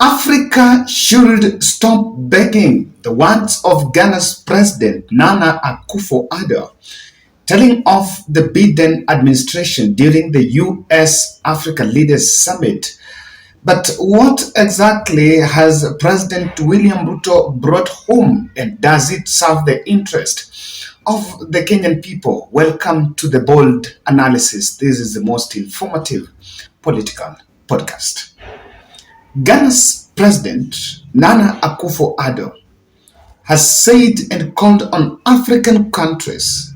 Africa should stop begging. The words of Ghana's President Nana Akufo-Addo, telling off the Biden administration during the US-Africa Leaders Summit. But what exactly has President William Ruto brought home, and does it serve the interest of the Kenyan people? Welcome to the Bold Analysis. This is the most informative political podcast. Ghana's President Nana Akufo-Addo has said and called on African countries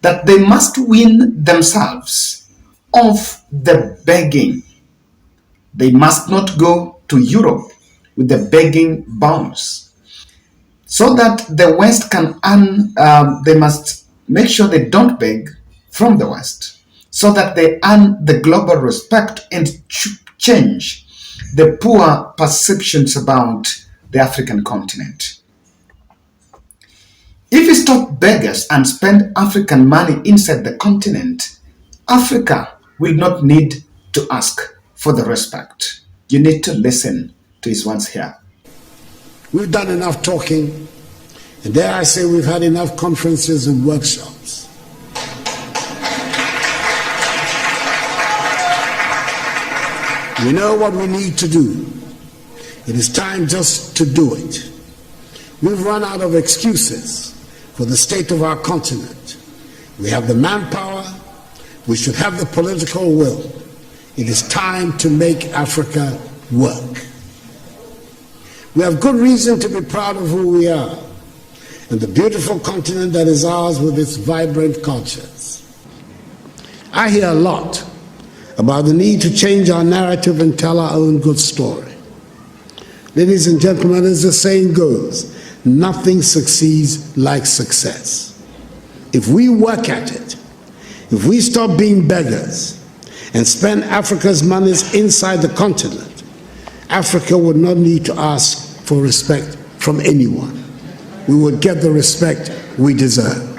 that they must win themselves off the begging. They must not go to Europe with the begging bounce. So that the West can earn, they must make sure they don't beg from the West, so that they earn the global respect and change the poor perceptions about the African continent. If we stop beggars and spend African money inside the continent, Africa will not need to ask for the respect. You need to listen to his words here. We've done enough talking, and dare I say we've had enough conferences and workshops. We know what we need to do. It is time just to do it. We've run out of excuses for the state of our continent. We have the manpower. We should have the political will. It is time to make Africa work. We have good reason to be proud of who we are and the beautiful continent that is ours with its vibrant cultures. I hear a lot about the need to change our narrative and tell our own good story. Ladies and gentlemen, as the saying goes, nothing succeeds like success. If we work at it, if we stop being beggars and spend Africa's monies inside the continent, Africa would not need to ask for respect from anyone. We would get the respect we deserve.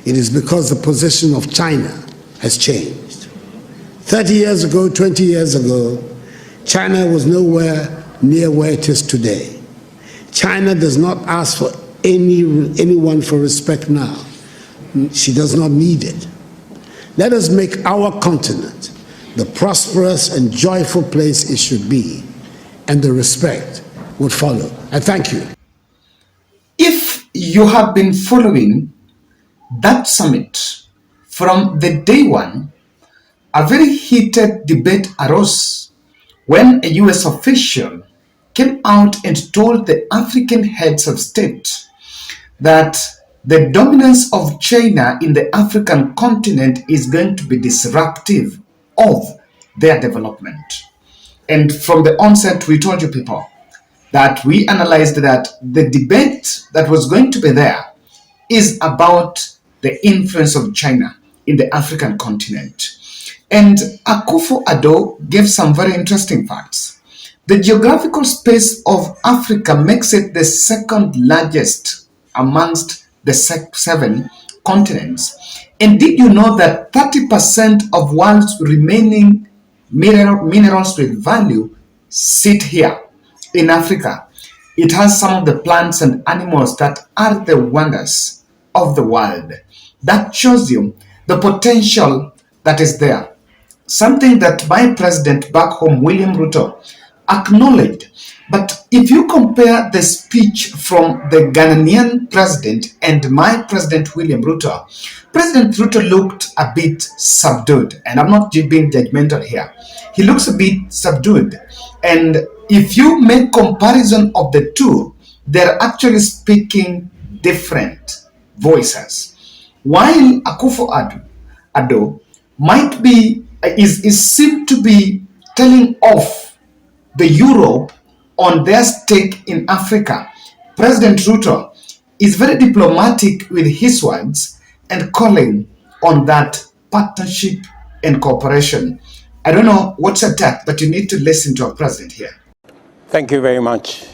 It is because the position of China has changed. 30 years ago, 20 years ago, China was nowhere near where it is today. China does not ask for anyone for respect now. She does not need it. Let us make our continent the prosperous and joyful place it should be, and the respect would follow. I thank you. If you have been following that summit from the day one, a very heated debate arose when a US official came out and told the African heads of state that the dominance of China in the African continent is going to be disruptive of their development. And from the onset, we told you people that we analyzed that the debate that was going to be there is about the influence of China in the African continent. And Akufo-Addo gave some very interesting facts. The geographical space of Africa makes it the second largest amongst the 7 continents. And did you know that 30% of world's remaining minerals with value sit here in Africa? It has some of the plants and animals that are the wonders of the world. That shows you the potential that is there. Something that my president back home, William Ruto, acknowledged. But if you compare the speech from the Ghanaian president and my president, William Ruto, President Ruto looked a bit subdued. And I'm not being judgmental here. He looks a bit subdued. And if you make comparison of the two, they're actually speaking different voices. While Akufo-Addo might be seem to be telling off the Europe on their stake in Africa, President Ruto is very diplomatic with his words and calling on that partnership and cooperation. I don't know what's attacked, but you need to listen to our president here. Thank you very much.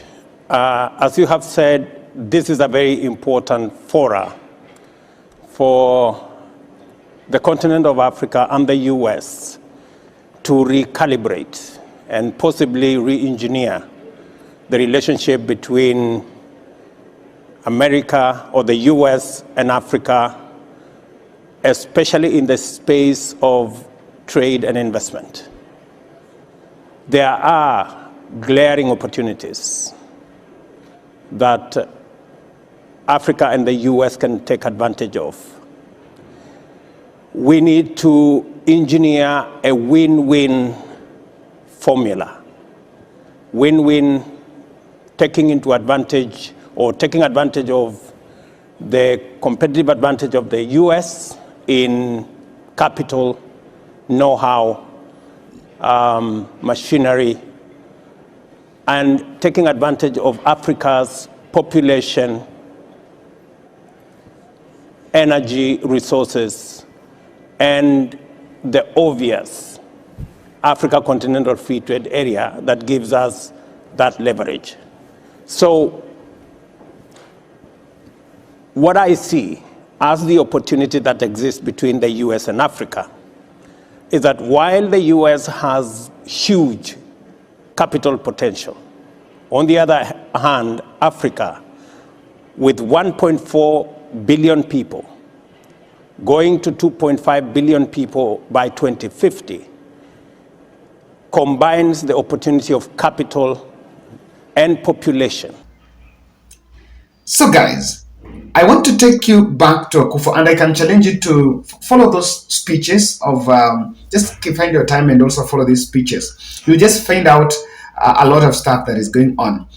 As you have said, this is a very important fora for the continent of Africa and the US to recalibrate and possibly re-engineer the relationship between America or the US and Africa, especially in the space of trade and investment. There are glaring opportunities that Africa and the US can take advantage of. We need to engineer a win-win formula. Win-win, taking advantage of the competitive advantage of the US in capital, know-how, machinery, and taking advantage of Africa's population, energy resources, and the obvious Africa Continental Free Trade Area that gives us that leverage. So what I see as the opportunity that exists between the US and Africa is that while the US has huge capital potential, on the other hand, Africa, with 1.4 billion people, going to 2.5 billion people by 2050, combines the opportunity of capital and population. So guys, I want to take you back to Akufo, and I can challenge you to follow those speeches of, just find your time and also follow these speeches. You'll just find out a lot of stuff that is going on.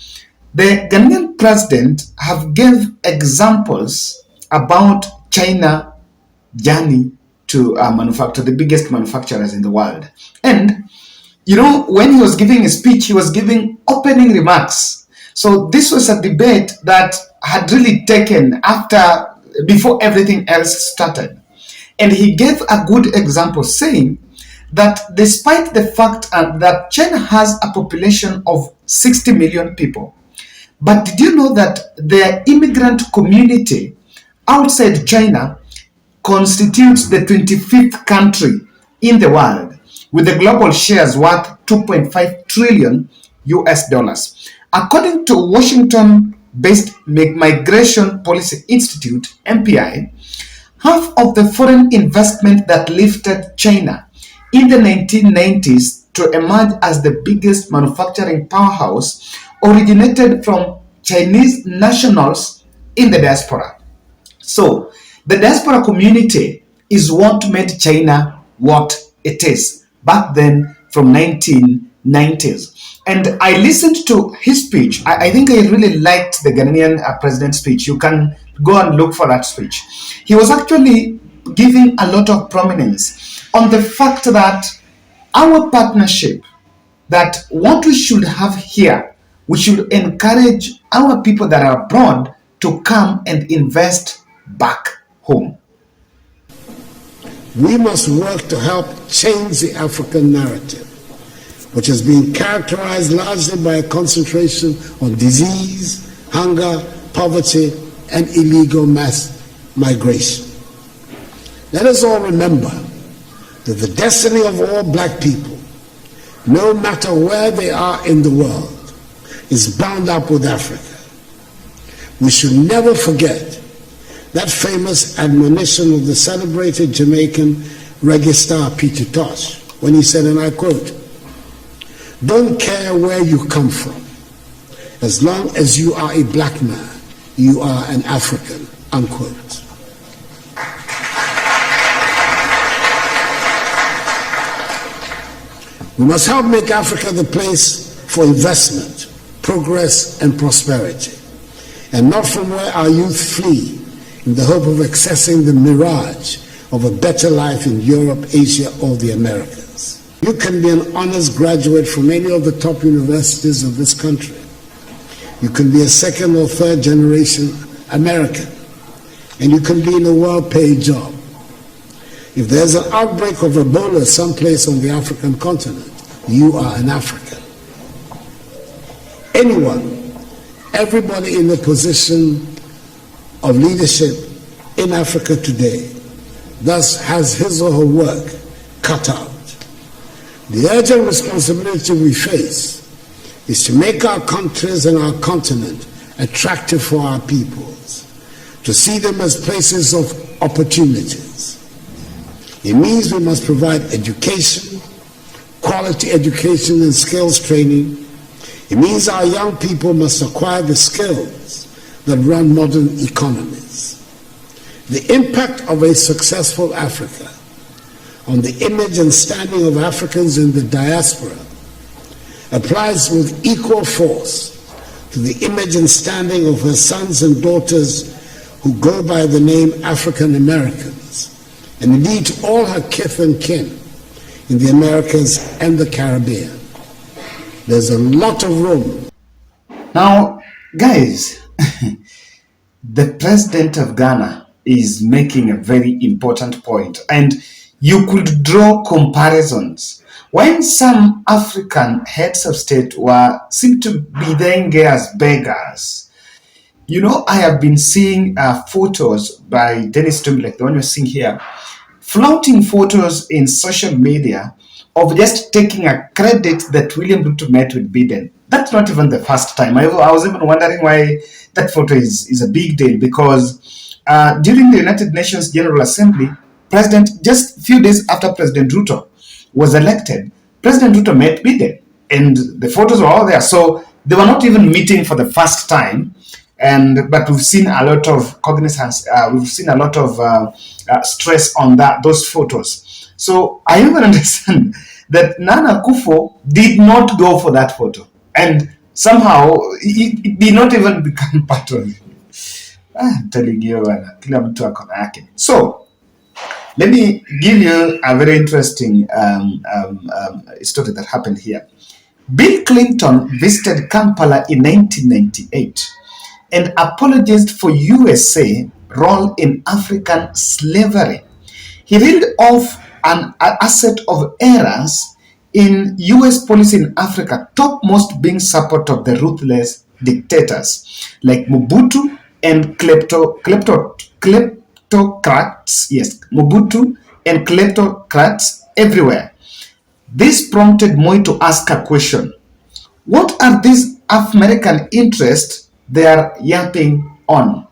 The Ghanaian president have gave examples about China journey to manufacture, the biggest manufacturers in the world. And, you know, when he was giving a speech, he was giving opening remarks. So this was a debate that had really taken before everything else started. And he gave a good example, saying that despite the fact that China has a population of 60 million people, but did you know that their immigrant community outside China constitutes the 25th country in the world, with the global shares worth 2.5 trillion US dollars. According to Washington-based Migration Policy Institute, MPI, half of the foreign investment that lifted China in the 1990s to emerge as the biggest manufacturing powerhouse originated from Chinese nationals in the diaspora. So, the diaspora community is what made China what it is back then from 1990s. And I listened to his speech. I think I really liked the Ghanaian president's speech. You can go and look for that speech. He was actually giving a lot of prominence on the fact that our partnership, that what we should have here, we should encourage our people that are abroad to come and invest back home. We must work to help change the African narrative, which has been characterized largely by a concentration on disease, hunger, poverty, and illegal mass migration. Let us all remember that the destiny of all black people, no matter where they are in the world, is bound up with Africa. We should never forget that famous admonition of the celebrated Jamaican reggae star Peter Tosh, when he said, and I quote, "Don't care where you come from, as long as you are a black man, you are an African," unquote. We must help make Africa the place for investment, progress, and prosperity, and not from where our youth flee in the hope of accessing the mirage of a better life in Europe, Asia, or the Americas. You can be an honors graduate from any of the top universities of this country. You can be a second or third generation American, and you can be in a well-paid job. If there's an outbreak of Ebola someplace on the African continent, you are an African. Anyone, everybody in a position of leadership in Africa today thus has his or her work cut out. The urgent responsibility we face is to make our countries and our continent attractive for our peoples, to see them as places of opportunities. It means we must provide education, quality education and skills training. It means our young people must acquire the skills that run modern economies. The impact of a successful Africa on the image and standing of Africans in the diaspora applies with equal force to the image and standing of her sons and daughters who go by the name African Americans, and indeed to all her kith and kin in the Americas and the Caribbean. There's a lot of room. Now, guys, the president of Ghana is making a very important point, and you could draw comparisons. When some African heads of state seem to be there as beggars, you know, I have been seeing photos by Dennis Tumbi, like the one you're seeing here, flaunting photos in social media of just taking a credit that William Ruto met with Biden. That's not even the first time. I was even wondering why that photo is a big deal, because during the United Nations General Assembly, just a few days after President Ruto was elected, President Ruto met Biden, and the photos were all there. So they were not even meeting for the first time. But we've seen a lot of cognizance, we've seen a lot of stress on those photos. So I even understand that Nana Akufo did not go for that photo, and somehow it did not even become part of it. I'm telling you, kila mtu ako na yake. So let me give you a very interesting story that happened here. Bill Clinton visited Kampala in 1998 and apologized for USA role in African slavery. He reeled off a set of errors in US policy in Africa, topmost being support of the ruthless dictators like Mobutu and kleptocrats, yes, Mobutu and kleptocrats everywhere. This prompted Moi to ask a question. What are these American interests they are yapping on?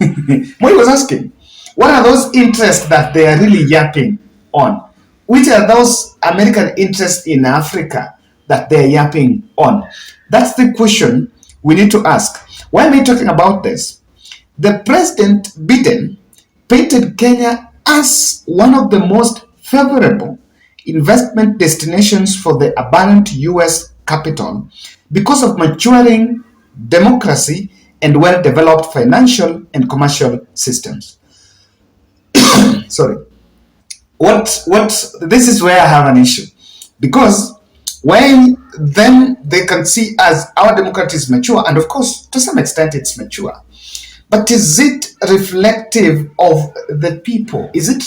Moi was asking, what are those interests that they are really yapping on? Which are those American interests in Africa that they are yapping on? That's the question we need to ask. Why am I talking about this? The President Biden painted Kenya as one of the most favorable investment destinations for the abundant US capital because of maturing democracy and well-developed financial and commercial systems. Sorry. This is where I have an issue, because when then they can see as our democracy is mature, and of course to some extent it's mature, but is it reflective of the people? Is it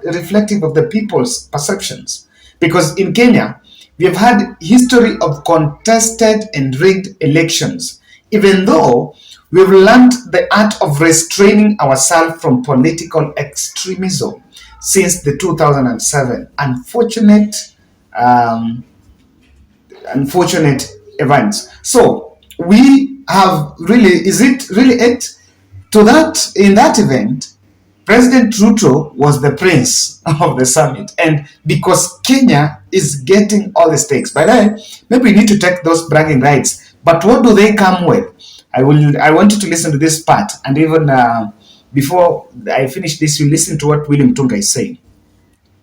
reflective of the people's perceptions? Because in Kenya, we have had history of contested and rigged elections, even though we've learned the art of restraining ourselves from political extremism since the 2007 unfortunate events. So we have really, is it really it? To that, in that event, President Ruto was the prince of the summit, and because Kenya is getting all the stakes. By the way, maybe we need to take those bragging rights. But what do they come with? I want you to listen to this part, and even before I finish this, you listen to what William Tunga is saying.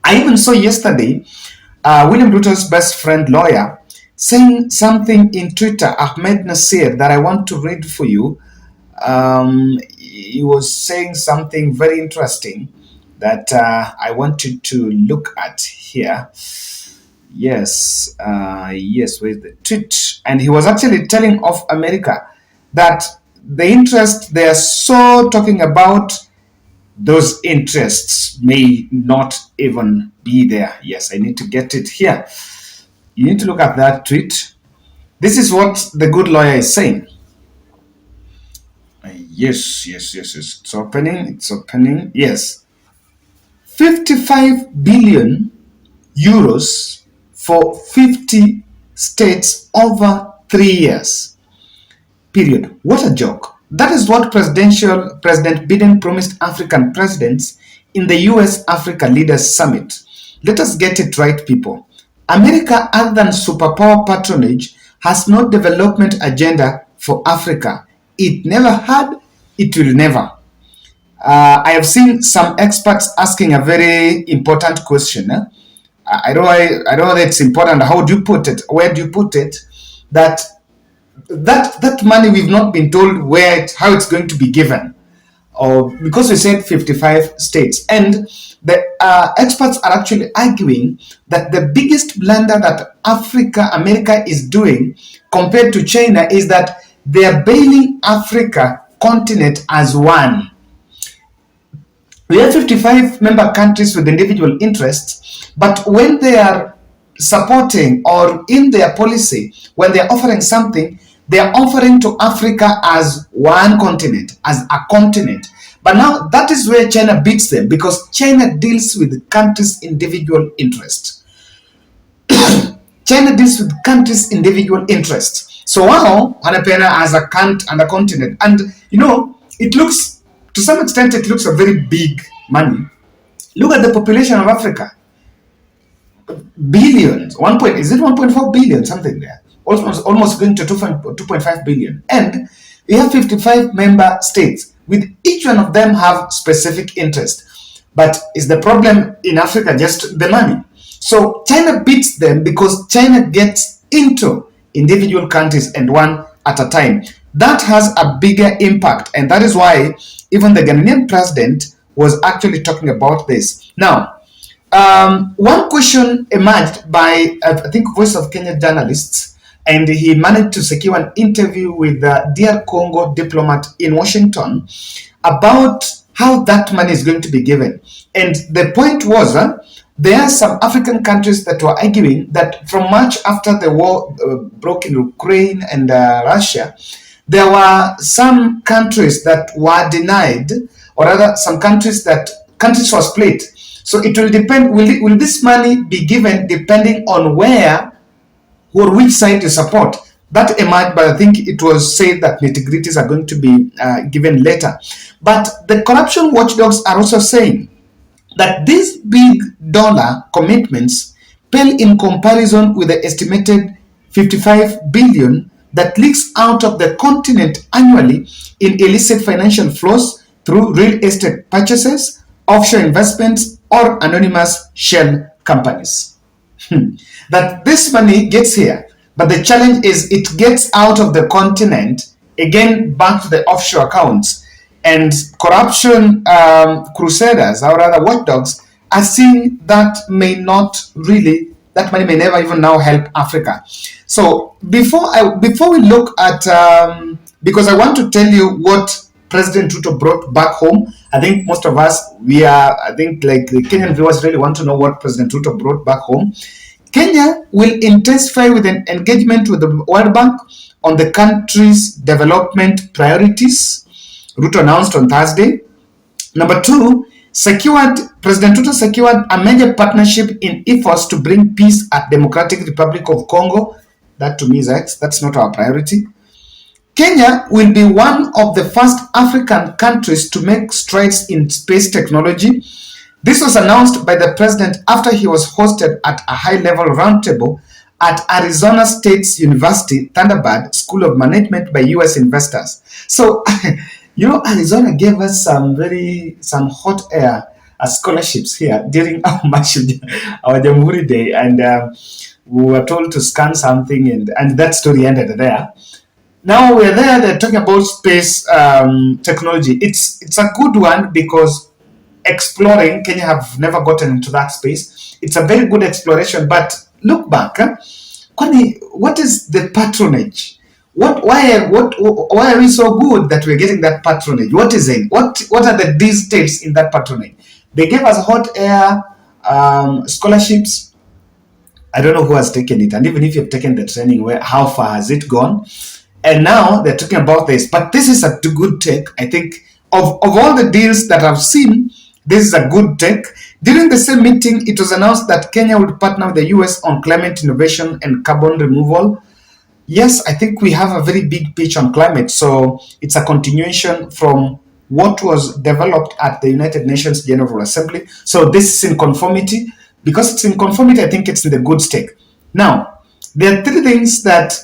I even saw yesterday William Ruto's best friend lawyer saying something in Twitter, Ahmed Nasir, that I want to read for you. He was saying something very interesting that I want you to look at here. Yes, where's the tweet? And he was actually telling of America that the interest they are so talking about, those interests may not even be there. Yes, I need to get it here. You need to look at that tweet. This is what the good lawyer is saying. Yes. It's opening. Yes. 55 billion euros for 50 states over 3 years. Period. What a joke. That is what President Biden promised African presidents in the US-Africa Leaders Summit. Let us get it right, people. America, other than superpower patronage, has no development agenda for Africa. It never had, it will never. I have seen some experts asking a very important question. I don't know that it's important. How do you put it? Where do you put it? That money, we've not been told how it's going to be given, or because we said 55 states, and the experts are actually arguing that the biggest blunder that America is doing compared to China is that they are bailing Africa continent as one. We have 55 member countries with individual interests, but when they are supporting or in their policy, when they are offering something, they are offering to Africa as one continent, as a continent. But now that is where China beats them, because China deals with countries' individual interests. China deals with countries' individual interests. So now, Hanapena as a continent, and it looks, to some extent, it looks a very big money. Look at the population of Africa. Billions. Is it 1.4 billion? Something there. Almost going to 2.5 billion. And we have 55 member states, with each one of them have specific interest. But is the problem in Africa just the money? So China beats them because China gets into individual countries and one at a time. That has a bigger impact, and that is why even the Ghanaian president was actually talking about this. Now, one question emerged by, I think, Voice of Kenya journalists, and he managed to secure an interview with the DR Congo diplomat in Washington about how that money is going to be given. And the point was, there are some African countries that were arguing that from March, after the war broke in Ukraine and Russia, there were some countries that were denied, or rather some countries were split. So it will depend, will this money be given depending on where or which side you support? That emerged, but I think it was said that nitty-gritties are going to be given later. But the corruption watchdogs are also saying that these big dollar commitments pale in comparison with the estimated 55 billion that leaks out of the continent annually in illicit financial flows through real estate purchases, offshore investments, or anonymous shell companies. That this money gets here, but the challenge is it gets out of the continent, again back to the offshore accounts. And corruption crusaders, or rather watchdogs, are seeing that that money may never even now help Africa. So before we look at, because I want to tell you what President Ruto brought back home. I think most of us, like the Kenyan viewers really want to know what President Ruto brought back home. Kenya will intensify with an engagement with the World Bank on the country's development priorities, Ruto announced on Thursday. Number two, President Ruto secured a major partnership in efforts to bring peace at Democratic Republic of Congo. That to me that's not our priority. Kenya will be one of the first African countries to make strides in space technology. This was announced by the president after he was hosted at a high-level roundtable at Arizona State University Thunderbird School of Management by U.S. investors. So, Arizona gave us some hot air scholarships here during our Jamhuri Day, and we were told to scan something, and that story ended there. Now we're there, they're talking about space technology. It's a good one because exploring, Kenya have never gotten into that space. It's a very good exploration, but look back, what is the patronage? Why are we so good that we're getting that patronage? What is it? What are the details in that patronage? They gave us hot air scholarships. I don't know who has taken it, and even if you've taken the training, how far has it gone? And now they're talking about this, but this is a good take. I think of all the deals that I've seen, this is a good take. During the same meeting, it was announced that Kenya would partner with the US on climate innovation and carbon removal. Yes, I think we have a very big pitch on climate, so it's a continuation from what was developed at the United Nations General Assembly. So this is in conformity. Because it's in conformity, I think it's in the good state. Now, there are three things that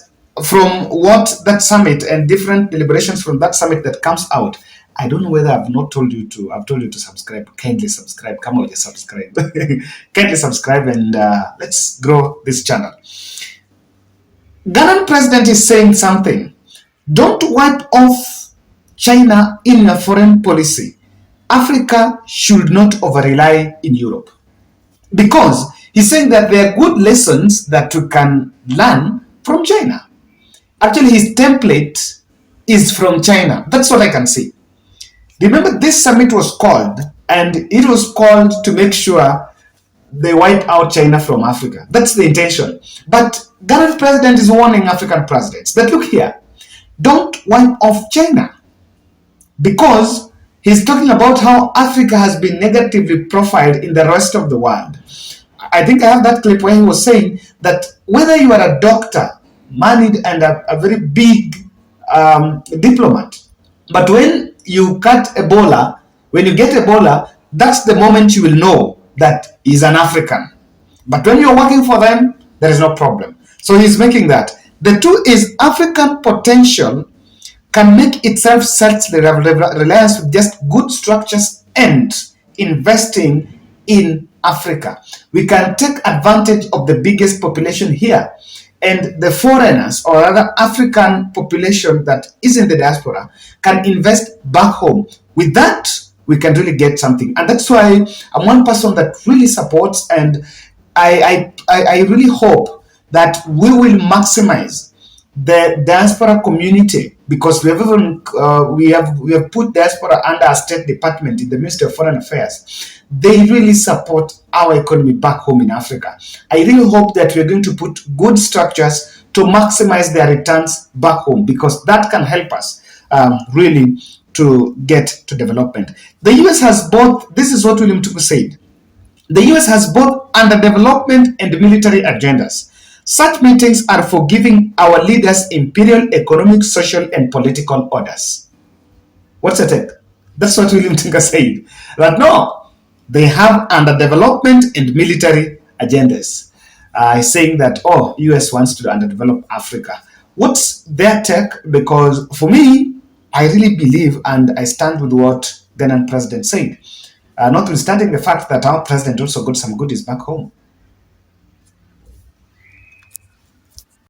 from what that summit and different deliberations from that summit that comes out. I don't know whether I've told you to subscribe. Kindly subscribe. Come on, just subscribe. Kindly subscribe and let's grow this channel. Ghanaian president is saying something. Don't wipe off China in a foreign policy. Africa should not over-rely in Europe. Because he's saying that there are good lessons that we can learn from China. Actually, his template is from China. That's what I can say. Remember, this summit was called, and it was called to make sure they wipe out China from Africa. That's the intention. But Ghana's president is warning African presidents that, look here, don't wipe off China. Because he's talking about how Africa has been negatively profiled in the rest of the world. I think I have that clip where he was saying that whether you are a doctor, moneyed, and a very big diplomat, but when you cut Ebola, when you get Ebola, that's the moment you will know that he's an African. But when you're working for them, there is no problem. So he's making that. The two is African potential can make itself self-reliance with just good structures and investing in Africa. We can take advantage of the biggest population here, and the foreigners or other African population that is in the diaspora can invest back home. With that, we can really get something. And that's why I'm one person that really supports, and I really hope that we will maximize the diaspora community, because we have put diaspora under a State Department in the Ministry of Foreign Affairs. They really support our economy back home in Africa. I really hope that we're going to put good structures to maximize their returns back home, because that can help us really to get to development. The US has both, this is what William Tuku said, the US has both underdevelopment and military agendas. Such meetings are for giving our leaders imperial economic, social, and political orders. What's the take? That's what William Tinker said. That no, they have underdevelopment and military agendas. Saying that, oh, US wants to underdevelop Africa. What's their take? Because for me, I really believe and I stand with what Ghanaian president said. Notwithstanding the fact that our president also got some goodies back home.